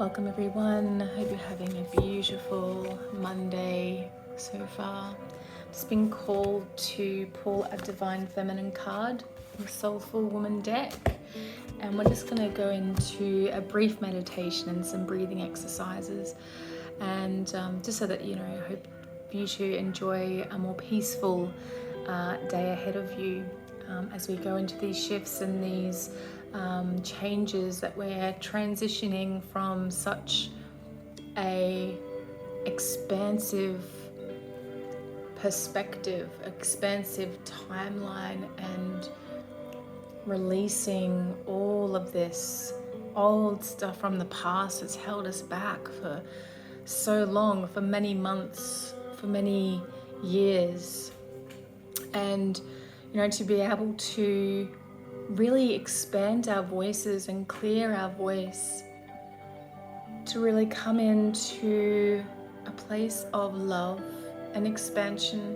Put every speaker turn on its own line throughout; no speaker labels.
Welcome everyone. I hope you're having a beautiful Monday so far. Just been called to pull a Divine Feminine card from the Soulful Woman deck. And we're just going to go into a brief meditation and some breathing exercises. And just so that, I hope you to enjoy a more peaceful day ahead of you as we go into these shifts and these changes that we're transitioning from such a expansive perspective, expansive timeline, and releasing all of this old stuff from the past that's held us back for so long, for many months, for many years. And to be able to really expand our voices and clear our voice, to really come into a place of love and expansion,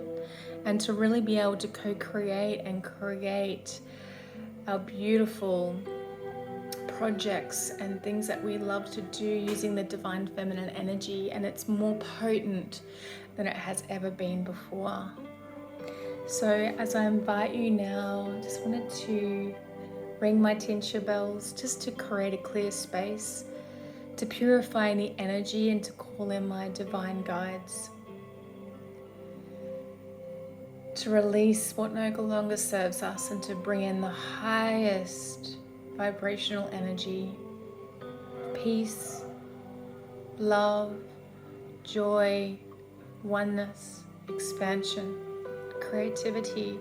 and to really be able to co-create and create our beautiful projects and things that we love to do using the divine feminine energy. And it's more potent than it has ever been before. So as I invite you now, I just wanted to ring my tincture bells just to create a clear space, to purify any energy and to call in my divine guides, to release what no longer serves us and to bring in the highest vibrational energy, peace, love, joy, oneness, expansion, creativity.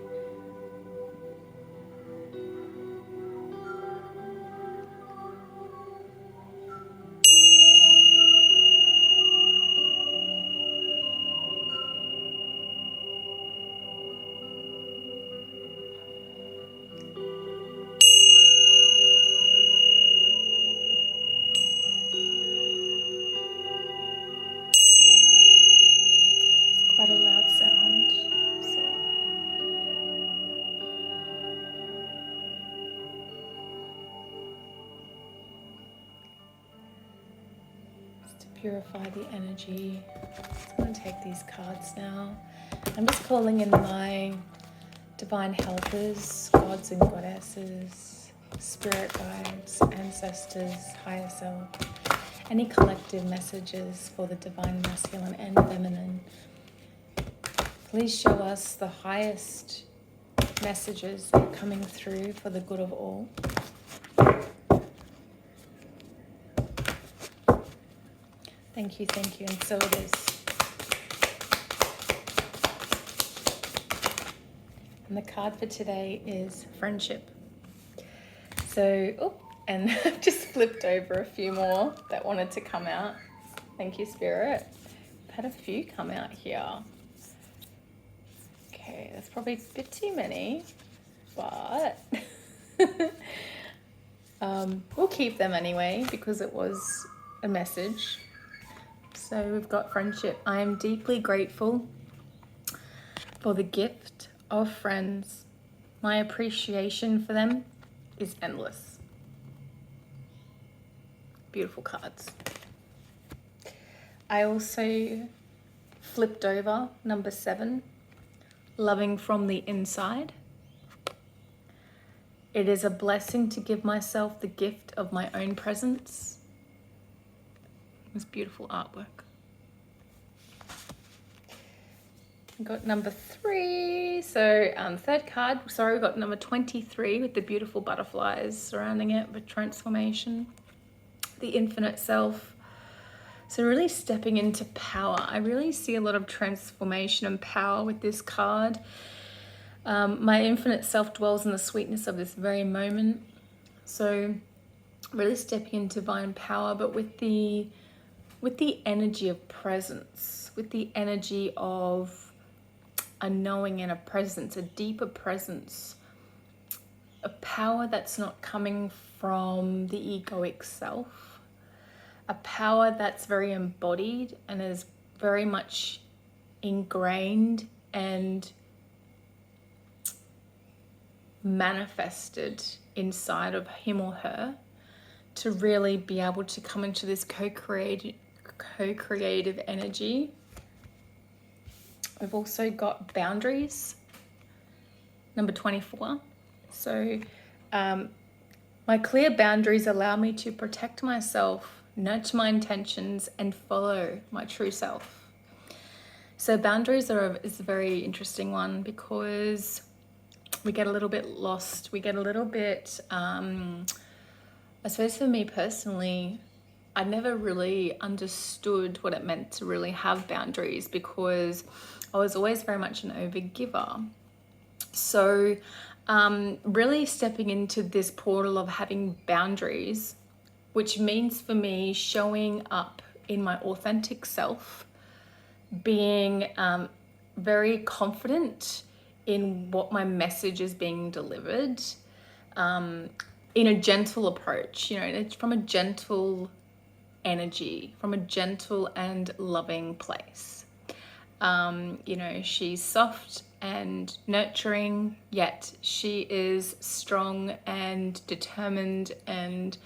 Quite a loud sound. Just to purify the energy, I'm going to take these cards now. I'm just calling in my divine helpers, gods and goddesses, spirit guides, ancestors, higher self, any collective messages for the divine masculine and feminine. Please show us the highest messages that are coming through for the good of all. Thank you, and so it is. And the card for today is friendship. So, and I've just flipped over a few more that wanted to come out. Thank you, Spirit. I've had a few come out here. Okay, that's probably a bit too many, but we'll keep them anyway because it was a message. So we've got friendship. I am deeply grateful for the gift of friends. My appreciation for them is endless. Beautiful cards. I also flipped over number 7. Loving from the inside. It is a blessing to give myself the gift of my own presence. This beautiful artwork. Got number 3. So third card. Sorry, we got number 23 with the beautiful butterflies surrounding it with transformation. The infinite self. So really stepping into power. I really see a lot of transformation and power with this card. My infinite self dwells in the sweetness of this very moment. So really stepping into divine power, but with the energy of presence, with the energy of a knowing and a presence, a deeper presence, a power that's not coming from the egoic self. A power that's very embodied and is very much ingrained and manifested inside of him or her to really be able to come into this co-creative energy. We've also got boundaries, number 24. So my clear boundaries allow me to protect myself, nurture my intentions, and follow my true self. So boundaries is a very interesting one, because we get a little bit lost. We get a little bit, I suppose for me personally, I never really understood what it meant to really have boundaries, because I was always very much an overgiver. So really stepping into this portal of having boundaries, which means for me showing up in my authentic self, being very confident in what my message is being delivered, in a gentle approach, you know, it's from a gentle energy, from a gentle and loving place. You know, she's soft and nurturing, yet she is strong and determined, and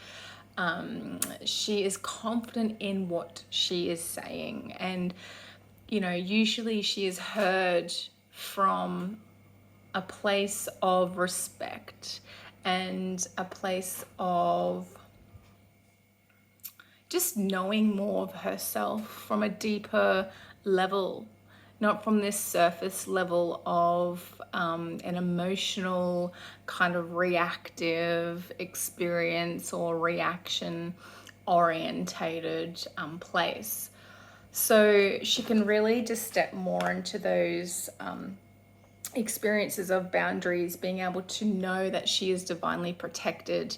she is confident in what she is saying. And, you know, usually she is heard from a place of respect and a place of just knowing more of herself from a deeper level, not from this surface level of an emotional kind of reactive experience or reaction orientated place. So she can really just step more into those experiences of boundaries, being able to know that she is divinely protected.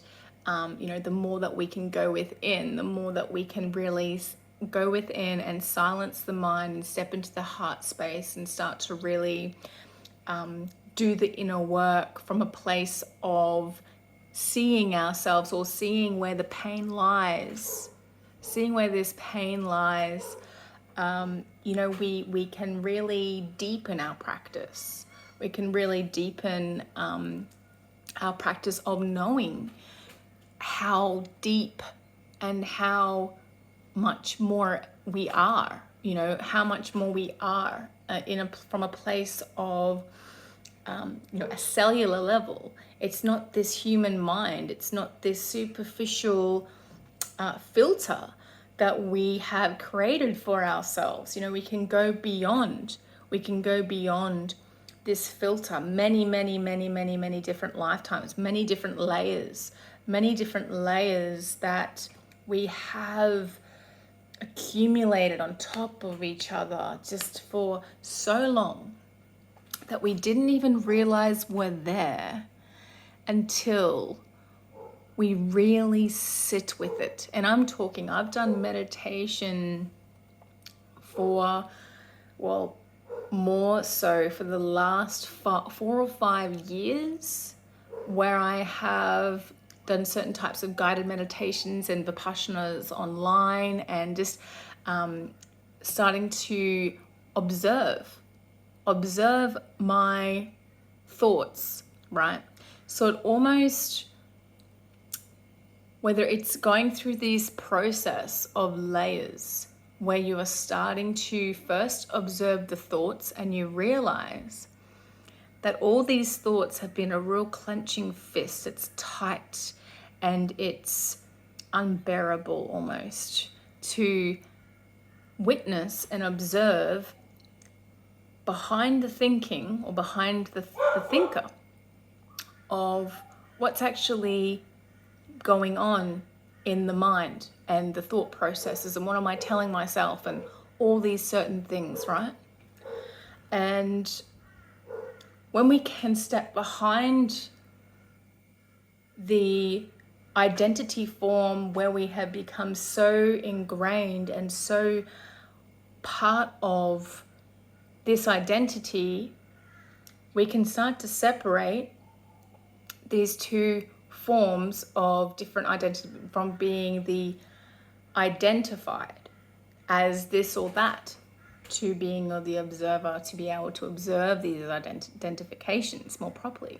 You know, the more that we can go within, the more that we can really go within and silence the mind and step into the heart space and start to really do the inner work from a place of seeing ourselves, or seeing where the pain lies, seeing where this pain lies. You know, we can really deepen our practice. We can really deepen our practice of knowing how deep and how much more we are, you know, how much more we are from a place of, you know, a cellular level. It's not this human mind. It's not this superficial filter that we have created for ourselves. You know, we can go beyond. We can go beyond this filter, many different lifetimes, many different layers that we have accumulated on top of each other just for so long that we didn't even realize were there until we really sit with it. And I'm talking, I've done meditation for, well, more so for the last 4 or 5 years, where I have done certain types of guided meditations and vipassanas online, and just starting to observe my thoughts, right? So it almost, whether it's going through this process of layers, where you are starting to first observe the thoughts, and you realize that all these thoughts have been a real clenching fist. It's tight and it's unbearable almost to witness and observe behind the thinking, or behind the thinker, of what's actually going on in the mind and the thought processes, and what am I telling myself, and all these certain things, right? And when we can step behind the identity form, where we have become so ingrained and so part of this identity, we can start to separate these two forms of different identity, from being the identified as this or that, to being the observer, to be able to observe these identifications more properly.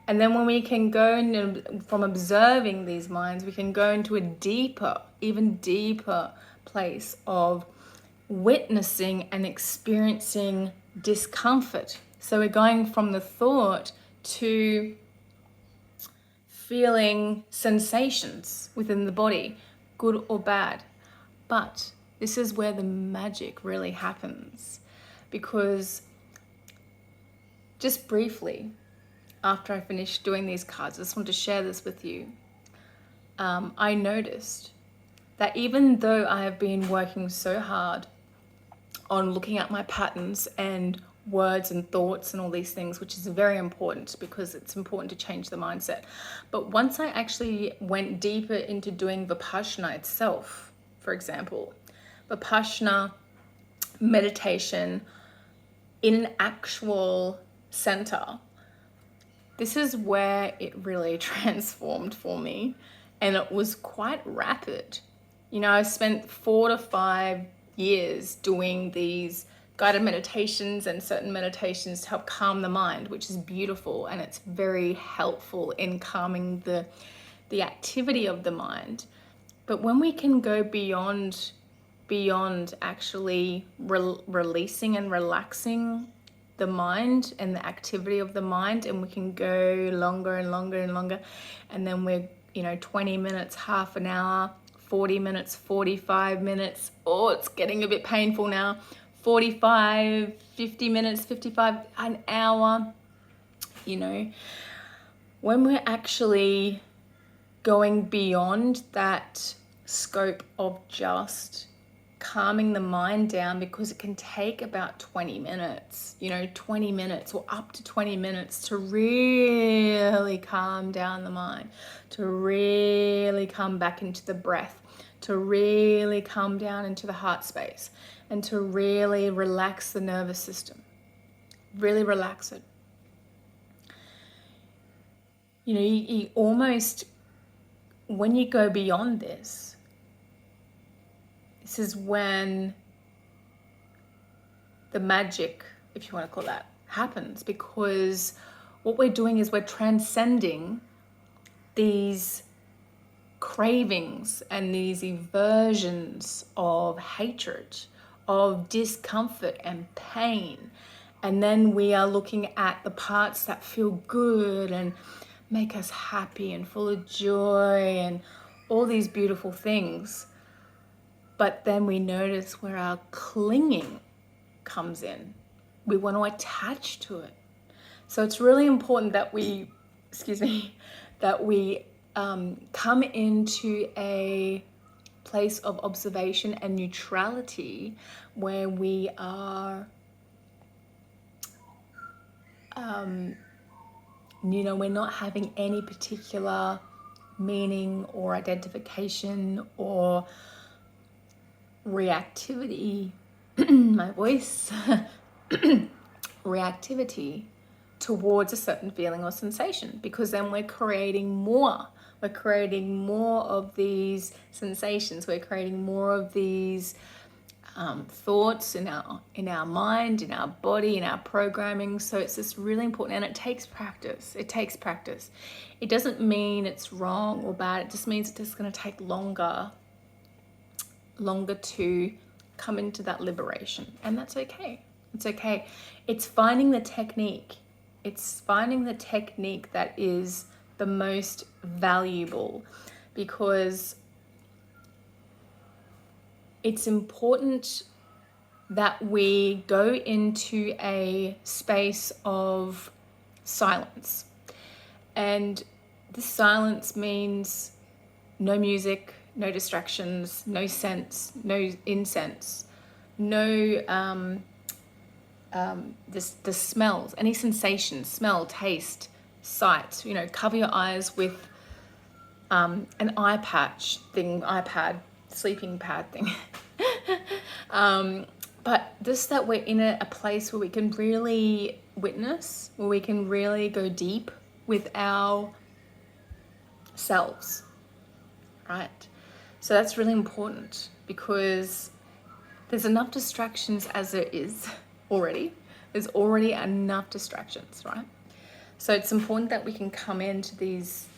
And then when we can go and from observing these minds, we can go into a deeper, even deeper place of witnessing and experiencing discomfort. So we're going from the thought to feeling sensations within the body, good or bad. But this is where the magic really happens, because just briefly, after I finished doing these cards, I just want to share this with you. I noticed that even though I have been working so hard on looking at my patterns and words and thoughts and all these things, which is very important because it's important to change the mindset. But once I actually went deeper into doing Vipassana itself, for example, Vipassana meditation in an actual center, this is where it really transformed for me, and it was quite rapid. You know, I spent 4 to 5 years doing these guided meditations and certain meditations to help calm the mind, which is beautiful, and it's very helpful in calming the activity of the mind. But when we can go beyond actually releasing and relaxing the mind and the activity of the mind, and we can go longer and longer and longer, and then we're 20 minutes, half an hour, 40 minutes, 45 minutes, oh, it's getting a bit painful now, 45, 50 minutes, 55, an hour. When we're actually going beyond that scope of just calming the mind down, because it can take about 20 minutes, 20 minutes or up to 20 minutes to really calm down the mind, to really come back into the breath, to really come down into the heart space, and to really relax the nervous system, really relax it. You almost, when you go beyond this is when the magic, if you want to call that, happens, because what we're doing is we're transcending these cravings and these aversions of hatred, of discomfort and pain. And then we are looking at the parts that feel good and make us happy and full of joy and all these beautiful things. But then we notice where our clinging comes in. We want to attach to it. So it's really important that we, come into a place of observation and neutrality, where we are, we're not having any particular meaning or identification or reactivity, my voice, reactivity towards a certain feeling or sensation, because then we're creating more of these sensations, we're creating more of these thoughts in our mind, in our body, in our programming. So it's just really important, and it takes practice. It doesn't mean it's wrong or bad, it just means it's just going to take longer to come into that liberation, and that's okay. It's finding the technique that is the most valuable, because it's important that we go into a space of silence, and this silence means no music, no distractions, no scents, no incense, no the smells, any sensations, smell, taste, sight. Cover your eyes with an iPad sleeping pad thing. But just that we're in a place where we can really witness, where we can really go deep with our selves, right? So that's really important, because there's enough distractions as there is already. There's already enough distractions, right? So it's important that we can come into these,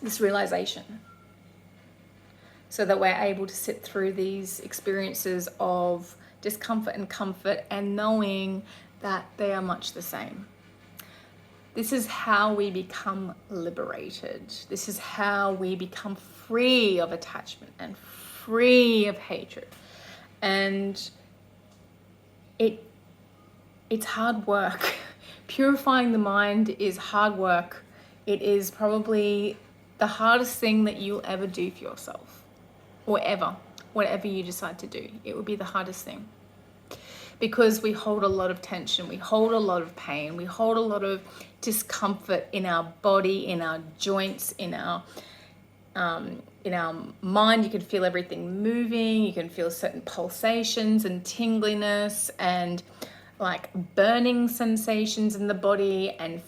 this realization, so that we're able to sit through these experiences of discomfort and comfort, and knowing that they are much the same. This is how we become liberated. This is how we become free of attachment and free of hatred. And it's hard work. Purifying the mind is hard work. It is probably the hardest thing that you'll ever do for yourself, or ever, whatever you decide to do. It will be the hardest thing, because we hold a lot of tension, we hold a lot of pain, we hold a lot of discomfort in our body, in our joints, in our mind. You can feel everything moving. You can feel certain pulsations and tingliness and like burning sensations in the body, and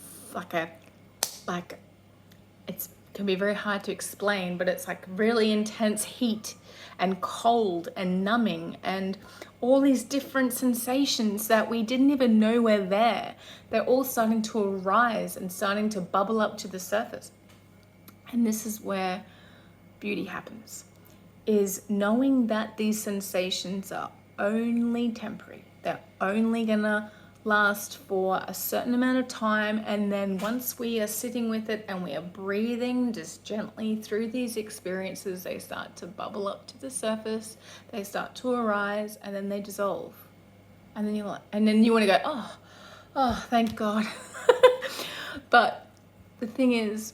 it can be very hard to explain, but it's like really intense heat and cold and numbing and all these different sensations that we didn't even know were there. They're all starting to arise and starting to bubble up to the surface. And this is where beauty happens, is knowing that these sensations are only temporary. They're only gonna last for a certain amount of time, and then once we are sitting with it and we are breathing just gently through these experiences, they start to bubble up to the surface, they start to arise, and then they dissolve. And then you want to go, oh, thank God. But the thing is,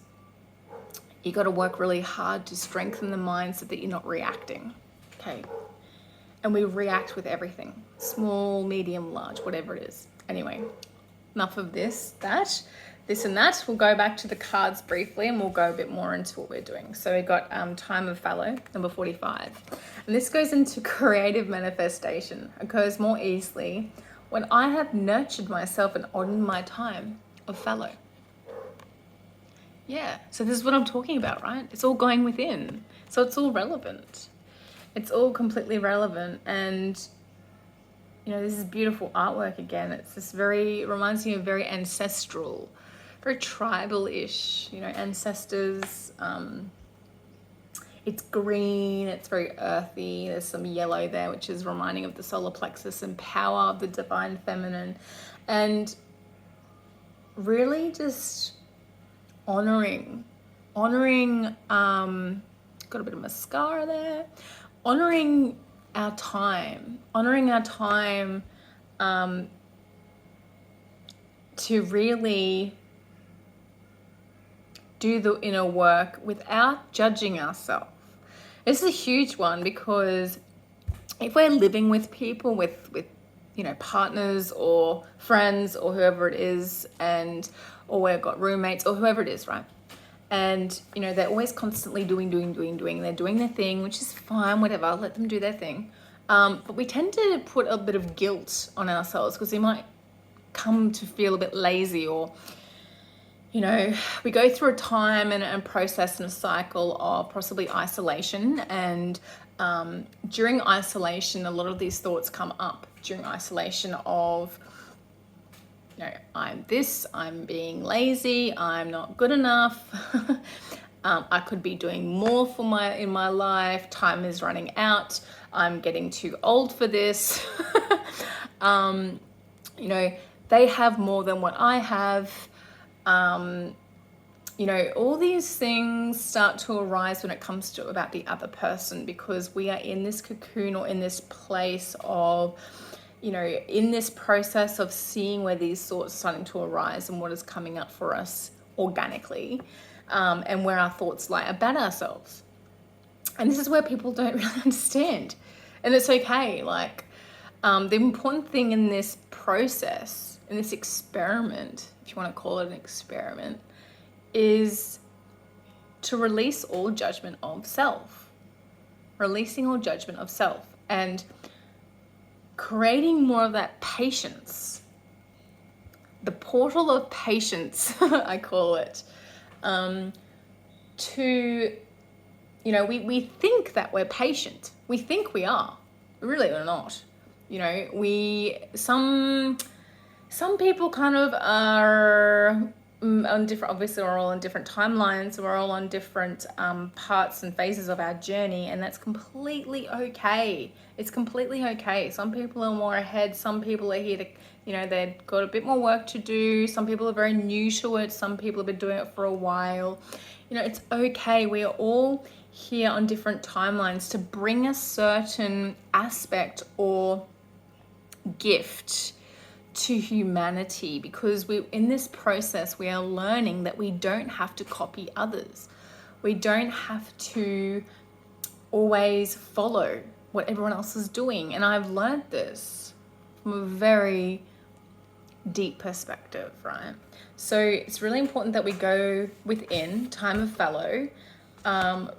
you got to work really hard to strengthen the mind so that you're not reacting. Okay. And we react with everything, small, medium, large, whatever it is. Anyway, enough of this and that. We'll go back to the cards briefly, and we'll go a bit more into what we're doing. So we got Time of Fallow, number 45. And this goes into creative manifestation. It goes more easily when I have nurtured myself and honored my time of fallow. Yeah, so this is what I'm talking about, right? It's all going within. So it's all relevant. It's all completely relevant. And this is beautiful artwork again. It's this reminds me of very ancestral, very tribal-ish, ancestors. It's green, it's very earthy. There's some yellow there, which is reminding of the solar plexus and power of the divine feminine. And really just honoring, got a bit of mascara there, honoring our time to really do the inner work without judging ourselves. This is a huge one, because if we're living with people, with partners or friends or whoever it is, or we've got roommates or whoever it is, right? And, they're always constantly doing. They're doing their thing, which is fine, whatever, let them do their thing. But we tend to put a bit of guilt on ourselves, because we might come to feel a bit lazy, or, we go through a time and a process and a cycle of possibly isolation. And during isolation, a lot of these thoughts come up during isolation of, I'm being lazy, I'm not good enough, I could be doing more in my life, time is running out, I'm getting too old for this. They have more than what I have. All these things start to arise when it comes to about the other person, because we are in this cocoon, or in this place of, in this process of seeing where these thoughts are starting to arise and what is coming up for us organically, and where our thoughts lie about ourselves. And this is where people don't really understand. And it's okay. The important thing in this process, in this experiment, if you want to call it an experiment, is to release all judgment of self. Releasing all judgment of self. And creating more of that patience, the portal of patience, I call it, we think that we're patient. We think we are. Really, we're not. Some some people kind of are on different, obviously we're all on different timelines, we're all on different parts and phases of our journey, and that's completely okay. It's completely okay. Some people are more ahead, some people are here to, you know, they've got a bit more work to do, some people are very new to it, some people have been doing it for a while. You know, it's okay. We are all here on different timelines to bring a certain aspect or gift to humanity, because we, in this process, we are learning that we don't have to copy others. We don't have to always follow what everyone else is doing. And I've learned this from a very deep perspective, right? So it's really important that we go within, time of fallow,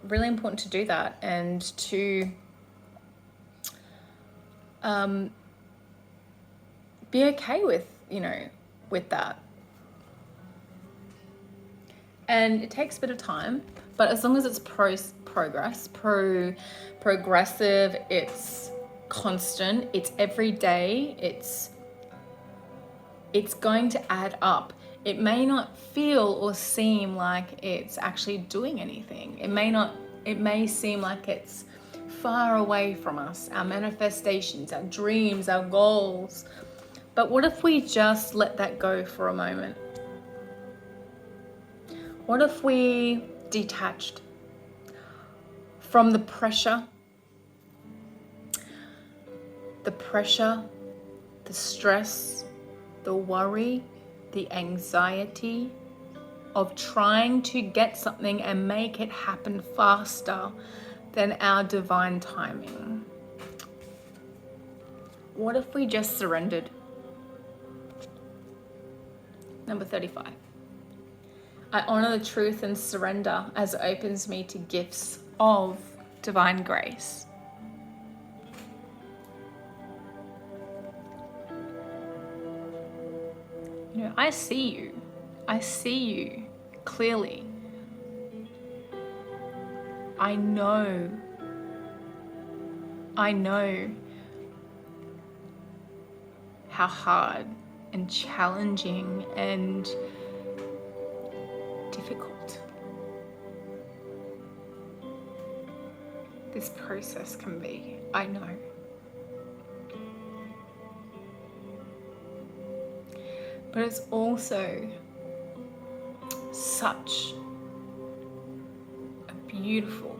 really important to do that, and to be okay with, you know, with that. And it takes a bit of time, but as long as it's progressive, it's constant, it's every day, it's going to add up. It may not feel or seem like it's actually doing anything. It may seem like it's far away from us, our manifestations, our dreams, our goals. But what if we just let that go for a moment? What if we detached from the pressure, the stress, the worry, the anxiety of trying to get something and make it happen faster than our divine timing? What if we just surrendered? Number 35. I honor the truth and surrender as it opens me to gifts of divine grace. You know, I see you. I see you clearly. I know how hard and challenging and difficult this process can be. I know. But it's also such a beautiful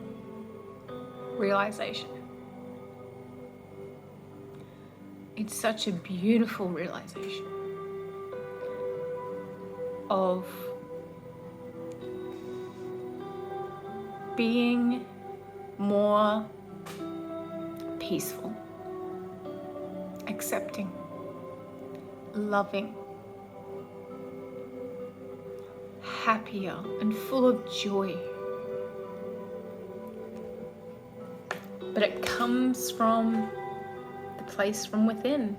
realization. It's such a beautiful realization of being more peaceful, accepting, loving, happier, and full of joy. But it comes from the place from within.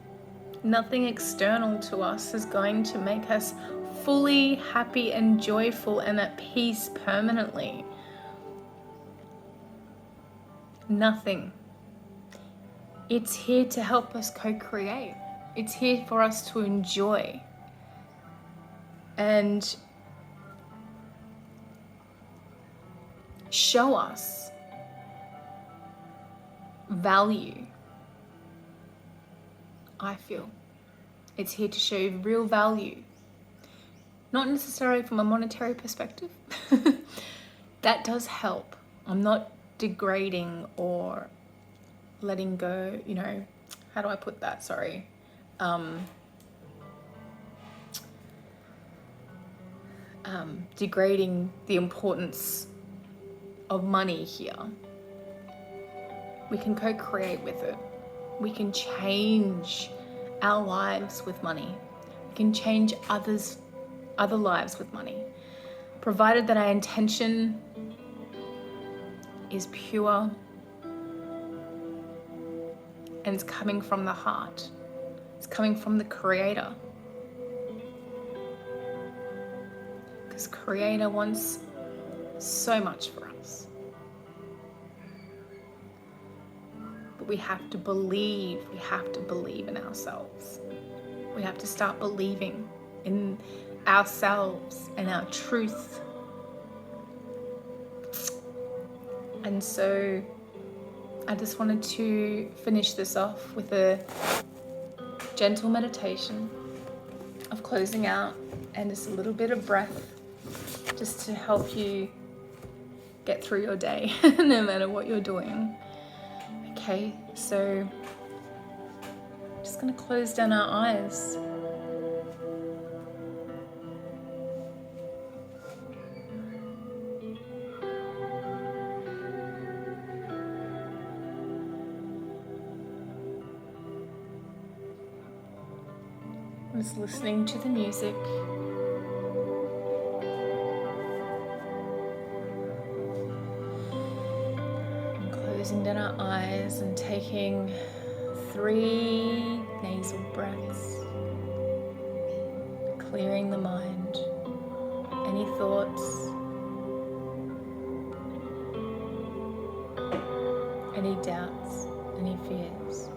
Nothing external to us is going to make us fully happy and joyful and at peace permanently. Nothing. It's here to help us co-create. It's here for us to enjoy and show us value. I feel it's here to show real value, not necessarily from a monetary perspective. That does help. I'm not degrading or letting go, you know, how do I put that? Sorry. Degrading the importance of money here. We can co-create with it. We can change our lives with money. We can change other lives with money, provided that our intention is pure and it's coming from the heart. It's coming from the Creator. Because Creator wants so much for us. But we have to believe in ourselves. We have to start believing in ourselves and our truth. And so I just wanted to finish this off with a gentle meditation of closing out and just a little bit of breath just to help you get through your day no matter what you're doing. Okay, so just going to close down our eyes. I'm just listening to the music. And closing down our eyes and taking 3 nasal breaths, clearing the mind, any thoughts, any doubts, any fears,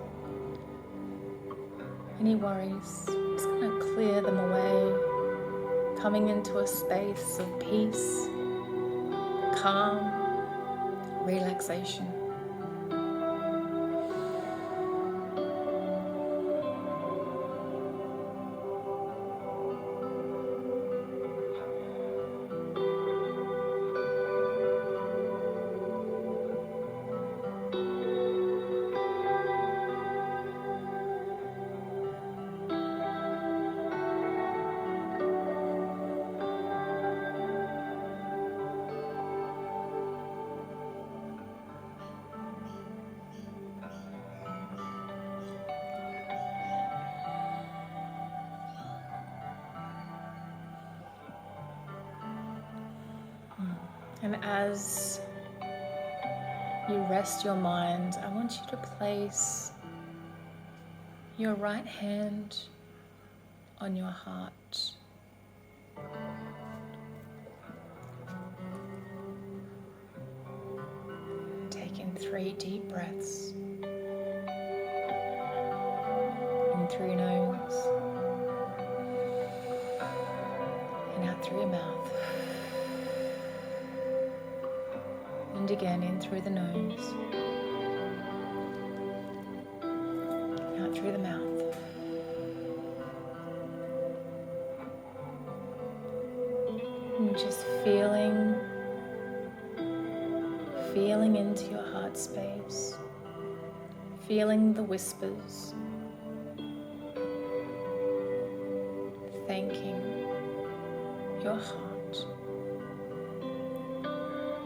any worries. Just going to clear them away, coming into a space of peace, calm, relaxation. And as you rest your mind, I want you to place your right hand on your heart. Take in 3 deep breaths in through your nose and out through your mouth. And again, in through the nose, out through the mouth. And just feeling into your heart space, feeling the whispers, thanking your heart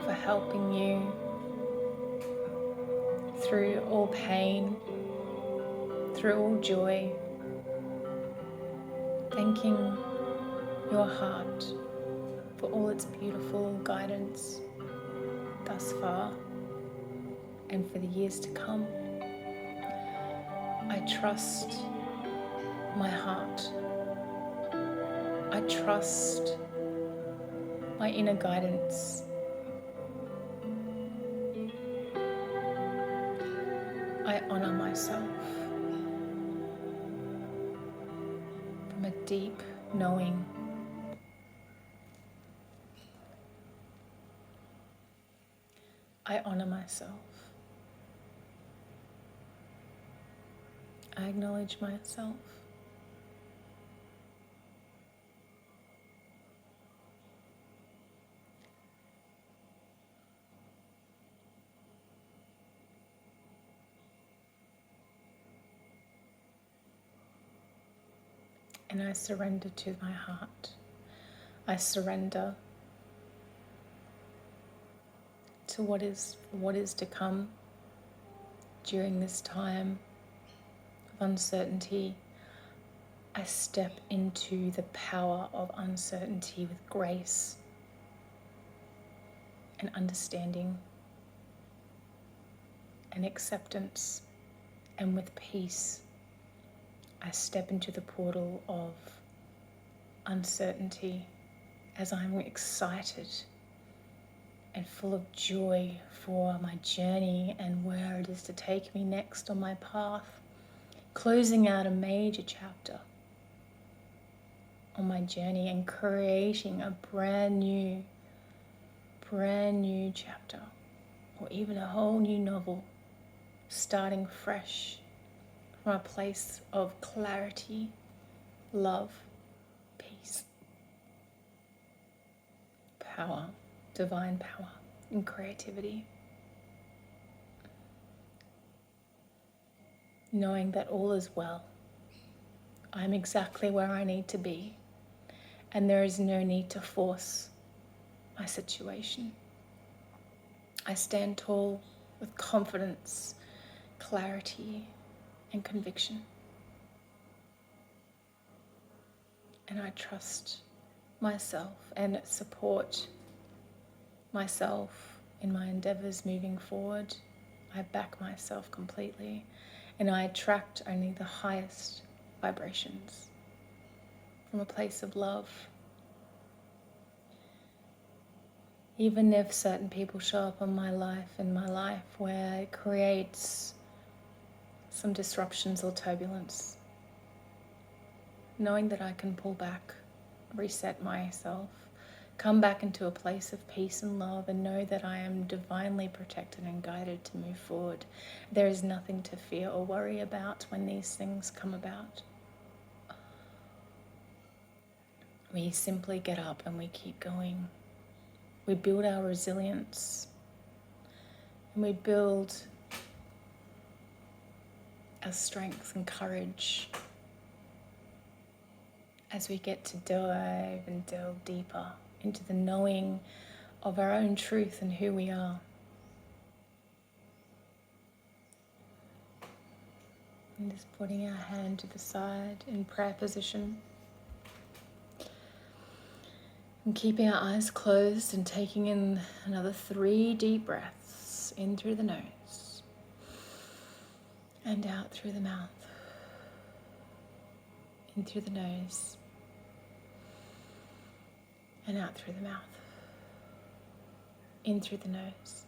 for helping you through all pain, through all joy. Thanking your heart for all its beautiful guidance thus far and for the years to come. I trust my heart. I trust my inner guidance. I honor myself from a deep knowing. I honor myself. I acknowledge myself. And I surrender to my heart. I surrender to what is to come during this time of uncertainty. I step into the power of uncertainty with grace and understanding and acceptance, and with peace. I step into the portal of uncertainty as I'm excited and full of joy for my journey and where it is to take me next on my path, closing out a major chapter on my journey and creating a brand new chapter, or even a whole new novel, starting fresh from a place of clarity, love, peace, power, divine power, and creativity. Knowing that all is well. I'm exactly where I need to be, and there is no need to force my situation. I stand tall with confidence, clarity, and conviction. And I trust myself and support myself in my endeavors moving forward. I back myself completely, and I attract only the highest vibrations from a place of love. Even if certain people show up in my life where it creates some disruptions or turbulence, knowing that I can pull back, reset myself, come back into a place of peace and love, and know that I am divinely protected and guided to move forward. There is nothing to fear or worry about when these things come about. We simply get up and we keep going. We build our resilience, and we build our strength and courage as we get to dive and delve deeper into the knowing of our own truth and who we are. And just putting our hand to the side in prayer position. And keeping our eyes closed and taking in another 3 deep breaths in through the nose and out through the mouth. In through the nose and out through the mouth. In through the nose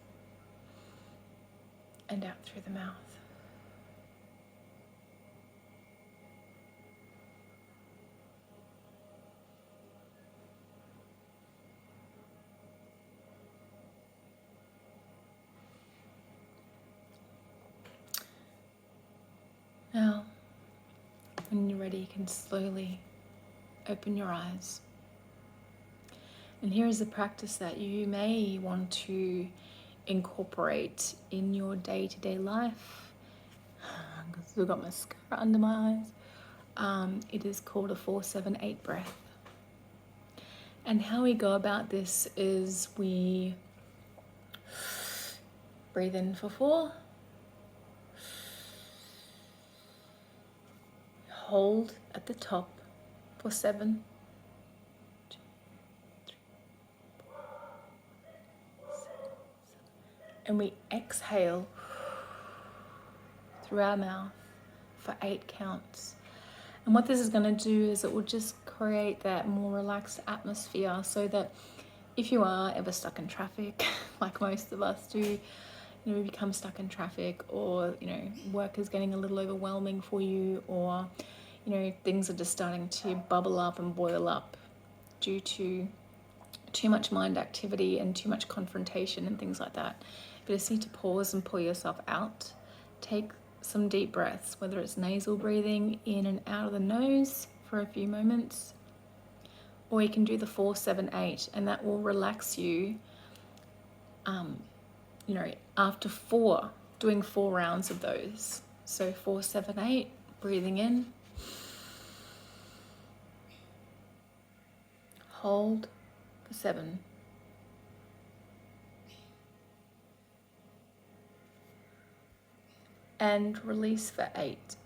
and out through the mouth. Now, when you're ready, you can slowly open your eyes. And here is a practice that you may want to incorporate in your day-to-day life. I've still got mascara under my eyes. It is called a 4-7-8 breath. And how we go about this is we breathe in for 4. Hold at the top for 7. 2, 3, 4, 7. And we exhale through our mouth for 8 counts. And what this is going to do is it will just create that more relaxed atmosphere, so that if you are ever stuck in traffic, like most of us do, you become stuck in traffic, or work is getting a little overwhelming for you, or things are just starting to bubble up and boil up due to too much mind activity and too much confrontation and things like that. You just need to pause and pull yourself out. Take some deep breaths, whether it's nasal breathing in and out of the nose for a few moments, or you can do the 4-7-8, and that will relax you. After 4, doing 4 rounds of those. So 4-7-8, breathing in, hold for 7, and release for 8.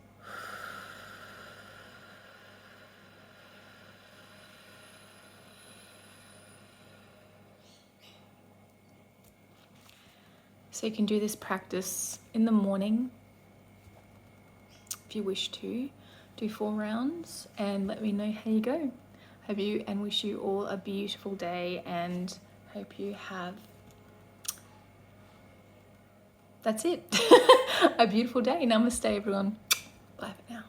So you can do this practice in the morning if you wish to. Do 4 rounds and let me know how you go. Hope you and wish you all a beautiful day, and hope you have, that's it, a beautiful day. Namaste everyone. Bye for now.